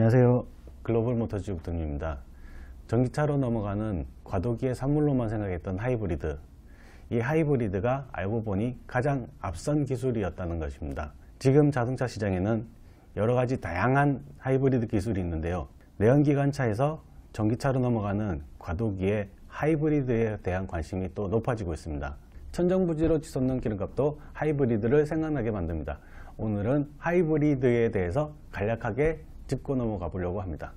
안녕하세요. 글로벌모터즈 육동입니다. 전기차로 넘어가는 과도기의 산물로만 생각했던 하이브리드. 이 하이브리드가 알고 보니 가장 앞선 기술이었다는 것입니다. 지금 자동차 시장에는 여러가지 다양한 하이브리드 기술이 있는데요. 내연기관차에서 전기차로 넘어가는 과도기의 하이브리드에 대한 관심이 또 높아지고 있습니다. 천정부지로 치솟는 기름값도 하이브리드를 생각나게 만듭니다. 오늘은 하이브리드에 대해서 간략하게 짚고 넘어가 보려고 합니다.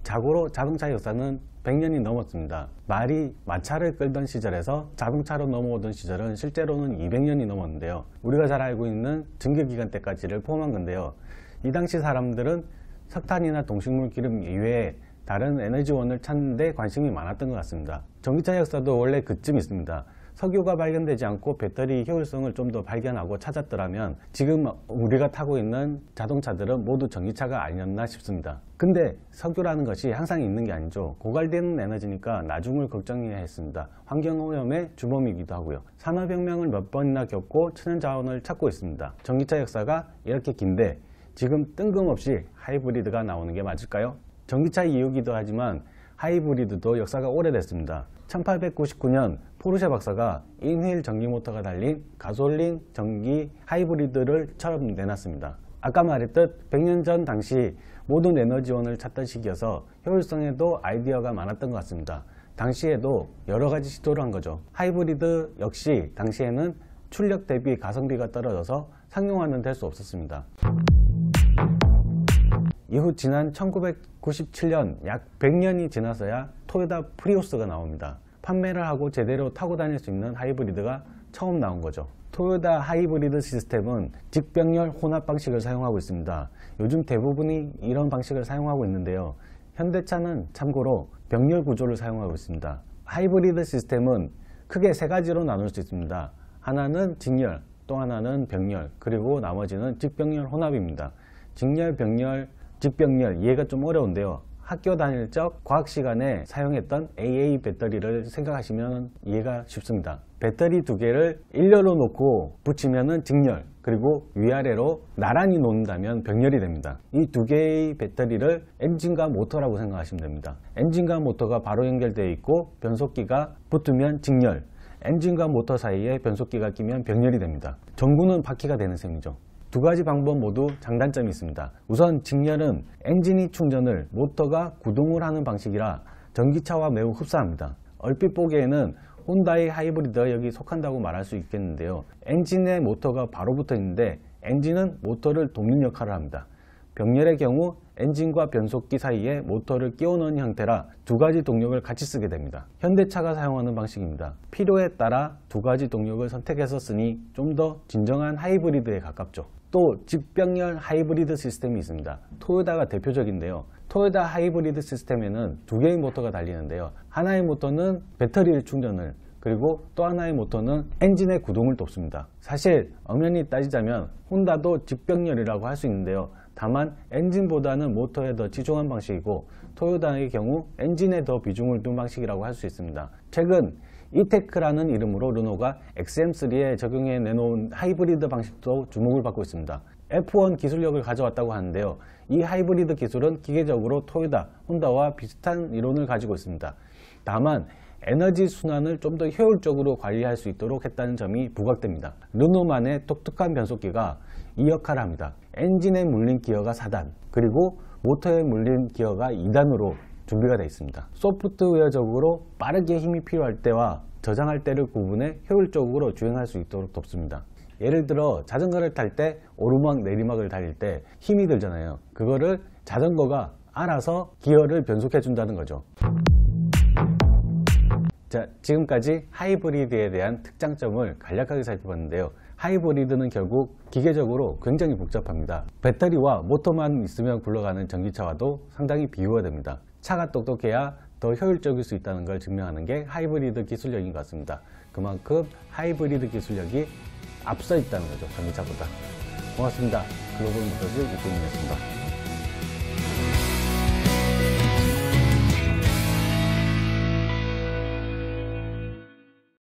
자고로 자동차 역사는 100년이 넘었습니다. 말이 마차를 끌던 시절에서 자동차로 넘어오던 시절은 실제로는 200년이 넘었는데요. 우리가 잘 알고 있는 증기기관 때까지를 포함한 건데요. 이 당시 사람들은 석탄이나 동식물 기름 이외에 다른 에너지원을 찾는 데 관심이 많았던 것 같습니다. 전기차 역사도 원래 그쯤 있습니다. 석유가 발견되지 않고 배터리 효율성을 좀 더 발견하고 찾았더라면 지금 우리가 타고 있는 자동차들은 모두 전기차가 아니었나 싶습니다. 근데 석유라는 것이 항상 있는 게 아니죠. 고갈되는 에너지니까 나중을 걱정해야 했습니다. 환경오염의 주범이기도 하고요. 산업혁명을 몇 번이나 겪고 천연자원을 찾고 있습니다. 전기차 역사가 이렇게 긴데 지금 뜬금없이 하이브리드가 나오는 게 맞을까요? 전기차 이유기도 하지만 하이브리드도 역사가 오래됐습니다. 1899년 포르쉐 박사가 인휠 전기 모터가 달린 가솔린 전기 하이브리드를 처음 내놨습니다. 아까 말했듯 100년 전 당시 모든 에너지원을 찾던 시기여서 효율성에도 아이디어가 많았던 것 같습니다. 당시에도 여러가지 시도를 한 거죠. 하이브리드 역시 당시에는 출력 대비 가성비가 떨어져서 상용화는 될 수 없었습니다. 이후 지난 1997년 약 100년이 지나서야 토요타 프리우스가 나옵니다. 판매를 하고 제대로 타고 다닐 수 있는 하이브리드가 처음 나온 거죠. 토요타 하이브리드 시스템은 직병렬 혼합 방식을 사용하고 있습니다. 요즘 대부분이 이런 방식을 사용하고 있는데요. 현대차는 참고로 병렬 구조를 사용하고 있습니다. 하이브리드 시스템은 크게 세 가지로 나눌 수 있습니다. 하나는 직렬, 또 하나는 병렬, 그리고 나머지는 직병렬 혼합입니다. 직렬, 병렬, 직병렬 이해가 좀 어려운데요. 학교 다닐 적 과학 시간에 사용했던 AA 배터리를 생각하시면 이해가 쉽습니다. 배터리 두 개를 일렬로 놓고 붙이면 직렬, 그리고 위아래로 나란히 놓는다면 병렬이 됩니다. 이 두 개의 배터리를 엔진과 모터라고 생각하시면 됩니다. 엔진과 모터가 바로 연결되어 있고 변속기가 붙으면 직렬, 엔진과 모터 사이에 변속기가 끼면 병렬이 됩니다. 전구는 바퀴가 되는 셈이죠. 두 가지 방법 모두 장단점이 있습니다. 우선 직렬은 엔진이 충전을, 모터가 구동을 하는 방식이라 전기차와 매우 흡사합니다. 얼핏 보기에는 혼다의 하이브리드가 여기 속한다고 말할 수 있겠는데요. 엔진에 모터가 바로 붙어 있는데 엔진은 모터를 돕는 역할을 합니다. 병렬의 경우 엔진과 변속기 사이에 모터를 끼워 넣은 형태라 두 가지 동력을 같이 쓰게 됩니다. 현대차가 사용하는 방식입니다. 필요에 따라 두 가지 동력을 선택해서 쓰니 좀 더 진정한 하이브리드에 가깝죠. 또 직병렬 하이브리드 시스템이 있습니다. 토요타가 대표적인데요. 토요타 하이브리드 시스템에는 두 개의 모터가 달리는데요. 하나의 모터는 배터리를 충전을, 그리고 또 하나의 모터는 엔진의 구동을 돕습니다. 사실 엄연히 따지자면 혼다도 직병렬이라고 할 수 있는데요. 다만 엔진보다는 모터에 더 치중한 방식이고 토요타의 경우 엔진에 더 비중을 둔 방식이라고 할 수 있습니다. 최근 이테크라는 이름으로 르노가 XM3에 적용해 내놓은 하이브리드 방식도 주목을 받고 있습니다. F1 기술력을 가져왔다고 하는데요. 이 하이브리드 기술은 기계적으로 토요타, 혼다와 비슷한 이론을 가지고 있습니다. 다만 에너지 순환을 좀 더 효율적으로 관리할 수 있도록 했다는 점이 부각됩니다. 르노만의 독특한 변속기가 이 역할을 합니다. 엔진에 물린 기어가 4단, 그리고 모터에 물린 기어가 2단으로 준비가 되어 있습니다. 소프트웨어적으로 빠르게 힘이 필요할 때와 저장할 때를 구분해 효율적으로 주행할 수 있도록 돕습니다. 예를 들어 자전거를 탈 때 오르막 내리막을 달릴 때 힘이 들잖아요. 그거를 자전거가 알아서 기어를 변속해 준다는 거죠. 자, 지금까지 하이브리드에 대한 특장점을 간략하게 살펴봤는데요. 하이브리드는 결국 기계적으로 굉장히 복잡합니다. 배터리와 모터만 있으면 굴러가는 전기차와도 상당히 비교가 됩니다. 차가 똑똑해야 더 효율적일 수 있다는 걸 증명하는 게 하이브리드 기술력인 것 같습니다. 그만큼 하이브리드 기술력이 앞서 있다는 거죠. 전기차보다. 고맙습니다. 글로벌모터즈 육군이었습니다.